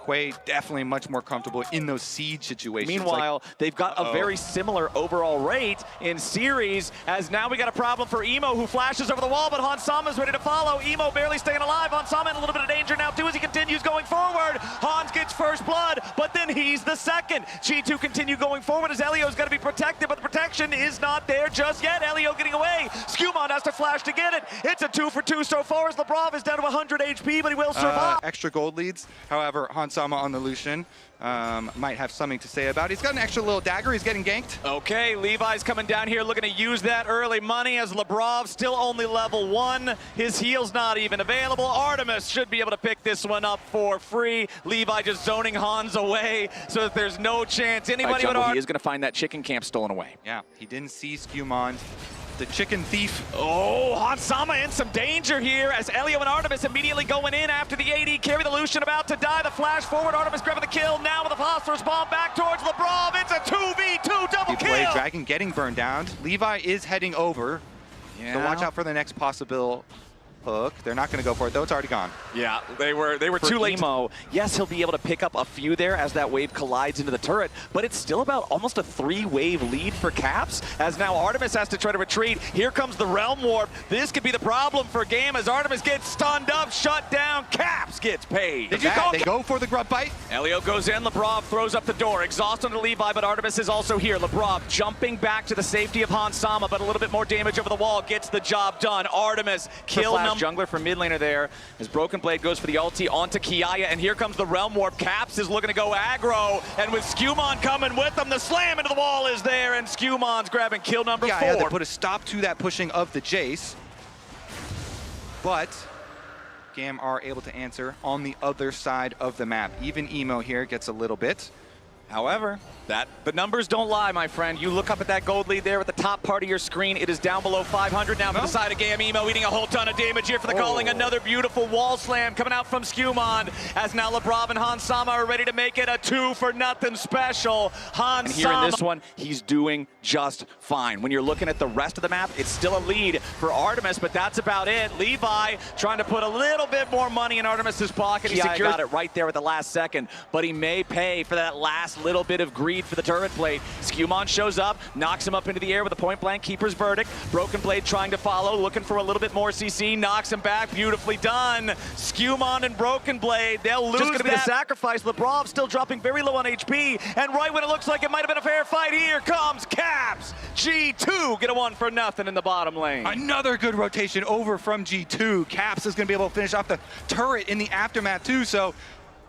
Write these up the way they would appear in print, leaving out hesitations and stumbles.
Quay definitely much more comfortable in those siege situations. Meanwhile, they've got a very similar overall rate in series, as now we got a problem for Emo, who flashes over the wall, but Hansama's ready to follow. Emo barely staying alive. Hansama in a little bit of danger now too as he continues going forward. Hans gets first blood, but then he's the second. G2 continue going forward as Elio's got to be protected, but the protection is not there just yet. Elio getting away. Skewmon has to flash to get it. It's a 2 for 2 so far as Lebrov is down to 100 HP, but he will survive. Extra gold leads. However, Hansama on the Lucian might have something to say about it. He's got an extra little dagger. He's getting ganked. Okay, Levi's coming down here looking to use that early money as Lebrov still only level 1. His heal's not even available. Artemis should be able to pick this one up for free. Levi just zoning Hans away so that there's no chance anybody would. He is going to find that chicken camp stolen away. Yeah, he didn't see Skewmon. The chicken thief. Oh, Hansama in some danger here as Elio and Artemis immediately going in after the AD carry. The Lucian about to die. The flash forward. Artemis grabbing the kill now with a phosphorus bomb back towards Lebrov. It's a 2v2 double kill. Dragon getting burned down. Levi is heading over. Yeah. So watch out for the next possible hook. They're not going to go for it though. It's already gone. Yeah, they were too late. Emo, yes, he'll be able to pick up a few there as that wave collides into the turret, but it's still about almost a 3-wave lead for Caps as now Artemis has to try to retreat. Here comes the Realm Warp. This could be the problem for GAM as Artemis gets stunned up, shut down. Caps gets paid. Did you call? They go for the grub bite. Elio goes in. Lebrov throws up the door. Exhaust onto Levi, but Artemis is also here. Lebrov jumping back to the safety of Hansama, but a little bit more damage over the wall gets the job done. Artemis kill number. Jungler for mid laner there as Broken Blade goes for the ulti onto Kiaya, and here comes the Realm Warp. Caps is looking to go aggro, and with Skewmon coming with them, the slam into the wall is there, and Skewmon's grabbing kill number 4. Yeah, they put a stop to that pushing of the Jace, but GAM are able to answer on the other side of the map. Even Emo here gets a little bit. However, the numbers don't lie, my friend. You look up at that gold lead there at the top part of your screen. It is down below 500 now for the side of GAM. Emo eating a whole ton of damage here for the calling. Another beautiful wall slam coming out from Skewmon as now Lebrov and Hansama are ready to make it a 2-for-0 special. Hansama. And here in this one, he's doing just fine. When you're looking at the rest of the map, it's still a lead for Artemis, but that's about it. Levi trying to put a little bit more money in Artemis's pocket. He got it right there at the last second, but he may pay for that last little bit of greed for the turret plate. Skewmon shows up, knocks him up into the air with a point-blank keeper's verdict. Broken Blade trying to follow, looking for a little bit more CC, knocks him back, beautifully done. Skewmon and Broken Blade, they'll lose. Just gonna be the sacrifice. Lebrov still dropping very low on HP, and right when it looks like it might have been a fair fight, here comes Caps. G2 get a 1-for-0 in the bottom lane. Another good rotation over from G2. Caps is gonna be able to finish off the turret in the aftermath too, so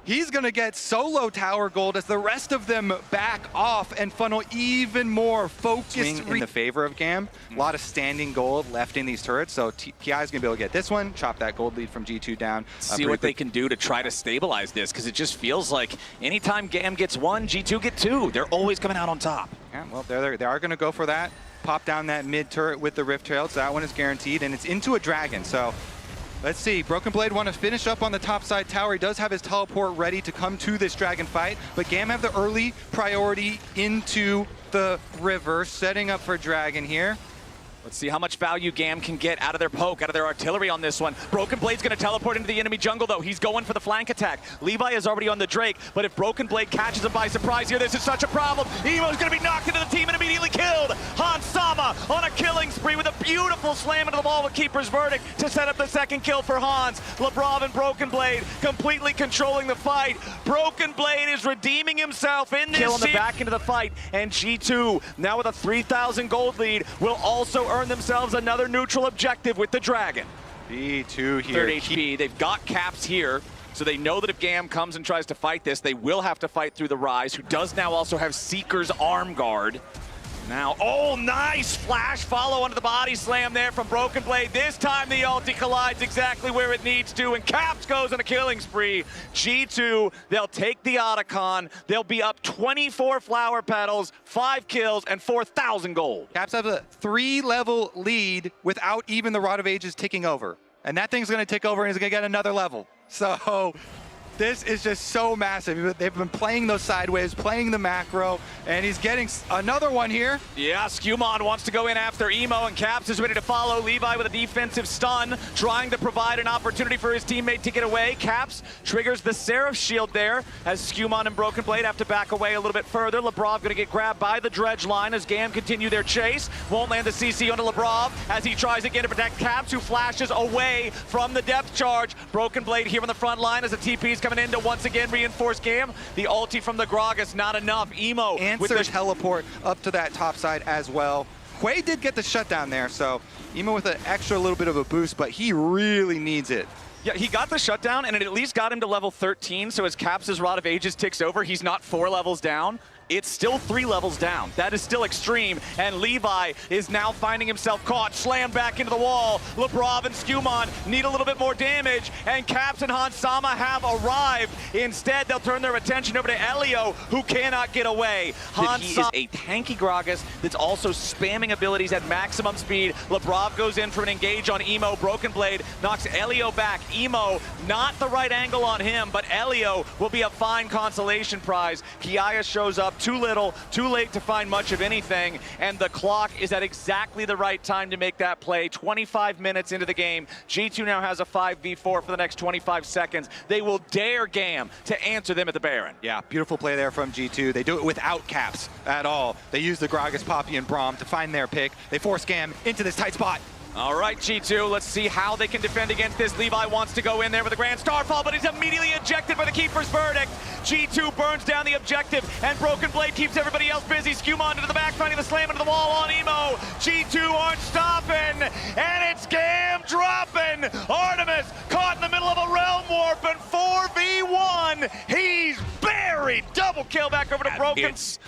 he's going to get solo tower gold as the rest of them back off and funnel even more focus in the favor of GAM. A lot of standing gold left in these turrets, so TI is going to be able to get this one, chop that gold lead from G2 down. See what they can do to try to stabilize this, because it just feels like anytime GAM gets 1, G2 get 2. They're always coming out on top. Yeah, well, they are going to go for that. Pop down that mid turret with the Rift Trail, so that one is guaranteed, and it's into a dragon, so let's see. Broken Blade want to finish up on the top side tower. He does have his teleport ready to come to this dragon fight, but GAM have the early priority into the river, setting up for dragon here. Let's see how much value GAM can get out of their poke, out of their artillery on this one. Broken Blade's going to teleport into the enemy jungle, though. He's going for the flank attack. Levi is already on the Drake, but if Broken Blade catches him by surprise here, this is such a problem. Emo's going to be knocked into the team and immediately killed. Hansama on a killing spree with a beautiful slam into the wall with Keeper's Verdict to set up the second kill for Hans. Lebrov and Broken Blade completely controlling the fight. Broken Blade is redeeming himself in this kill in the back into the fight, and G2, now with a 3,000 gold lead, will also earn themselves another neutral objective with the Dragon. G2 here. 3rd HP. They've got Caps here, so they know that if GAM comes and tries to fight this, they will have to fight through the Rise, who does now also have Seeker's Arm Guard. Now, oh, nice flash follow onto the body slam there from Broken Blade. This time the ulti collides exactly where it needs to, and Caps goes on a killing spree. G2, they'll take the Otacon. They'll be up 24 flower petals, 5 kills, and 4,000 gold. Caps have a 3-level lead without even the Rod of Ages ticking over. And that thing's going to tick over and he's going to get another level. So This is just so massive. They've been playing those sideways, playing the macro, and he's getting another one here. Yeah, Skewmon wants to go in after Emo, and Caps is ready to follow. Levi with a defensive stun, trying to provide an opportunity for his teammate to get away. Caps triggers the Seraph shield there, as Skewmon and Broken Blade have to back away a little bit further. Lebrov going to get grabbed by the Dredge line as GAM continue their chase. Won't land the CC onto Lebrov as he tries again to protect Caps, who flashes away from the depth charge. Broken Blade here on the front line as the TP's coming in to once again reinforce GAM. The ulti from the Gragas, not enough. Emo with the teleport up to that top side as well. Quay did get the shutdown there, so Emo with an extra little bit of a boost, but he really needs it. Yeah, he got the shutdown, and it at least got him to level 13, so as Caps' Rod of Ages ticks over, he's not 4 levels down. It's still 3 levels down. That is still extreme, and Levi is now finding himself caught, slammed back into the wall. Lebrov and Skewmon need a little bit more damage, and Caps and Hansama have arrived. Instead, they'll turn their attention over to Elio, who cannot get away. He is a tanky Gragas that's also spamming abilities at maximum speed. Lebrov goes in for an engage on Emo. Broken Blade knocks Elio back. Emo, not the right angle on him, but Elio will be a fine consolation prize. Kiaya shows up too little, too late to find much of anything, and the clock is at exactly the right time to make that play. 25 minutes into the game, G2 now has a 5v4 for the next 25 seconds. They will dare GAM to answer them at the Baron. Yeah, beautiful play there from G2. They do it without Caps at all. They use the Gragas, Poppy, and Braum to find their pick. They force GAM into this tight spot. All right, G2, let's see how they can defend against this. Levi wants to go in there with a Grand Starfall, but he's immediately ejected by the Keeper's Verdict. G2 burns down the objective, and Broken Blade keeps everybody else busy. Skewmon into the back, finding the slam into the wall on Emo. G2 aren't stopping, and it's GAM dropping. Artemis caught in the middle of a Realm Warp, and 4v1. He's buried. Double kill back over to Broken. It's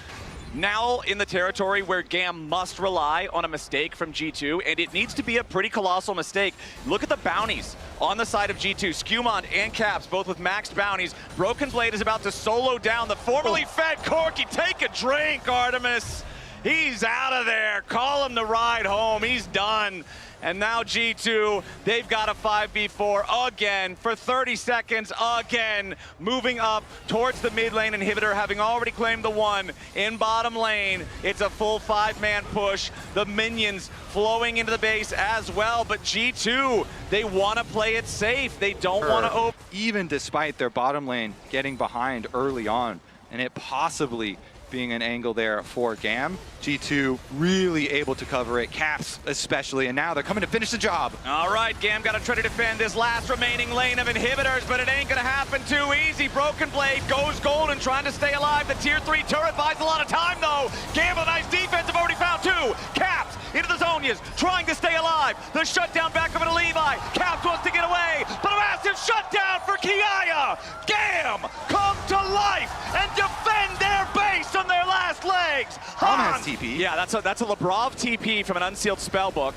now in the territory where GAM must rely on a mistake from G2, and it needs to be a pretty colossal mistake. Look at the bounties on the side of G2. Skewmon and Caps, both with maxed bounties. Broken Blade is about to solo down the formerly fed Corky. Take a drink, Artemis. He's out of there. Call him to ride home. He's done. And now G2, they've got a 5v4 again for 30 seconds again, moving up towards the mid lane inhibitor, having already claimed the one in bottom lane. It's a full 5-man push. The minions flowing into the base as well, but G2, they want to play it safe. They don't want to open. Even despite their bottom lane getting behind early on, and it possibly being an angle there for GAM, G2 really able to cover it, Caps especially, and now they're coming to finish the job. All right, GAM got to try to defend this last remaining lane of inhibitors, but it ain't gonna happen too easy. Broken Blade goes golden, trying to stay alive. The tier 3 turret buys a lot of time though. GAM with a nice defense, have already found 2. Caps into the Zonias, trying to stay alive. The shutdown back over to Levi. Caps wants to get away, but a massive shutdown for Kiaya. GAM come to life and defend their base on their last legs. Has TP. Yeah, that's a Lebrov TP from an unsealed spellbook.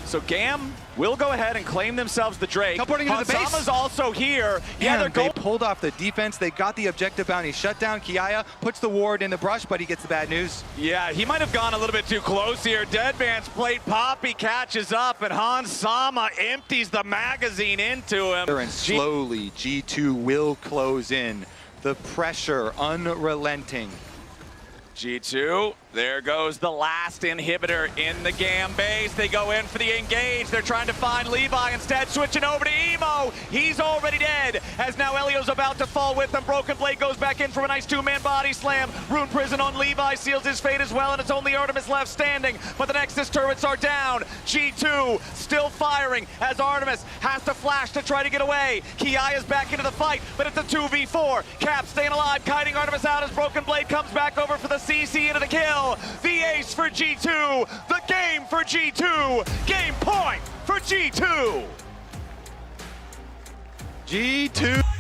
So GAM will go ahead and claim themselves the Drake. Teleporting into the base. Hansama's also here. Yeah, they pulled off the defense. They got the objective bounty shut down. Kiaya puts the ward in the brush, but he gets the bad news. Yeah, he might have gone a little bit too close here. Deadman's plate Poppy catches up, and Hansama empties the magazine into him. And slowly, G2 will close in. The pressure unrelenting. G2, there goes the last inhibitor in the GAM base. They go in for the engage. They're trying to find Levi, instead switching over to Emo. He's already dead, as now Elio's about to fall with him. Broken Blade goes back in for a nice 2-man body slam. Rune Prison on Levi seals his fate as well, and it's only Artemis left standing. But the Nexus turrets are down. G2 still firing as Artemis has to flash to try to get away. Kiaya's back into the fight, but it's a 2v4. Cap staying alive, kiting Artemis out as Broken Blade comes back over for the CC into the kill. The ace for G2. The game for G2. Game point for G2. G2.